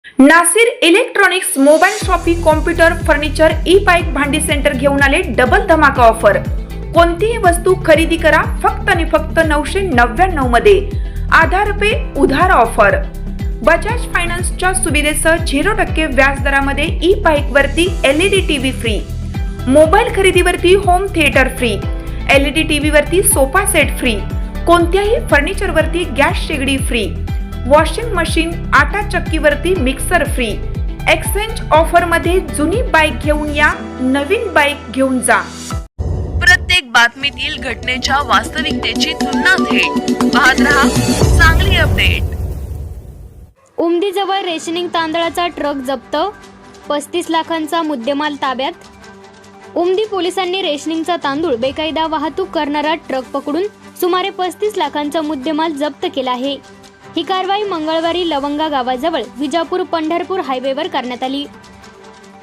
Nasir electronics mobile shoppe computer furniture e bike भांडी centre घेऊन आले डबल धमाका ऑफर। कोणतीही वस्तू खरेदी करा फक्त आणि फक्त 999 मध्ये। आधार पे उधार ऑफर। बजाज फायनान्सच्या सुविधेसह 0% व्याज दरामध्ये ई बाईक वरती LED टीव्ही फ्री, मोबाईल खरेदीवरती home theatre free, LED TV वरती सोफा सेट फ्री, कोणत्याही फर्निचर वरती गॅस शेगडी फ्री, वॉशिंग मशीन आटा चक्कीवरती मिक्सर फ्री। एक्सचेंज ऑफर मध्ये जुनी बाईक घेऊन या, नवीन बाईक घेऊन जा। प्रत्येक बातमीतील घटनेच्या वास्तविकतेची तुलना थेट पाहत रहा चांगली अपडेट। उमदीजवळ रेशनिंग तांदळाचा ट्रक जप्त, 35 लाखांचा मुद्देमाल ताब्यात। उमदी पोलिसांनी रेशनिंगचा तांदूळ बेकायदा वाहतूक करणारा ट्रक पकडून सुमारे 35 लाखांचा मुद्देमाल जप्त केला आहे। ही कारवाई मंगळवारी लवंगा गावाजवळ विजापूर पंढरपूर हायवेवर करण्यात आली।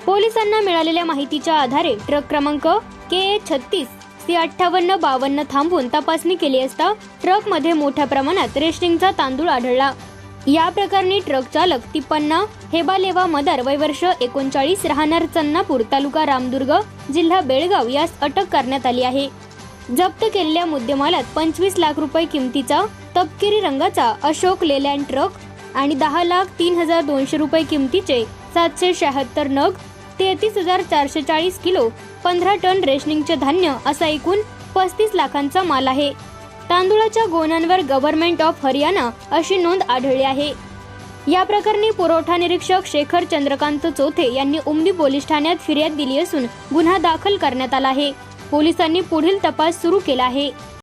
पोलिसांना मिळालेल्या माहितीच्या आधारे ट्रक क्रमांक KA 36 C5852 थांबवून तपासणी केली असता ट्रकमध्ये मोठ्या प्रमाणात रेशनिंगचा तांदूळ आढळला। या प्रकरणी ट्रक चालक तिप्पण्णा हेबालेवा मदार वय वर्ष 39 राहणार चन्नापूर तालुका रामदुर्ग जिल्हा बेळगाव यास अटक करण्यात आली आहे। जप्त केलेल्या मुद्देमालात 25 लाख रुपये किमतीचा तपकिरी रंगाचा अशोक लेलँड ट्रक आणि 10,03,200 रुपये किमतीचे 776 नग, 33,440 किलो, 15 टन रेशनिंगचे धान्य असा एकूण 35 लाखांचा माल आहे। तांदूळाच्या गोण्यांवर गव्हर्नमेंट ऑफ हरियाणा अशी नोंद आढळली आहे। या प्रकरणी पुरवठा निरीक्षक शेखर चंद्रकांत चौथे यांनी उमदी पोलीस ठाण्यात फिर्याद दिली असून गुन्हा दाखल करण्यात आला आहे। पोलिसांनी पुढील तपास सुरू केला आहे।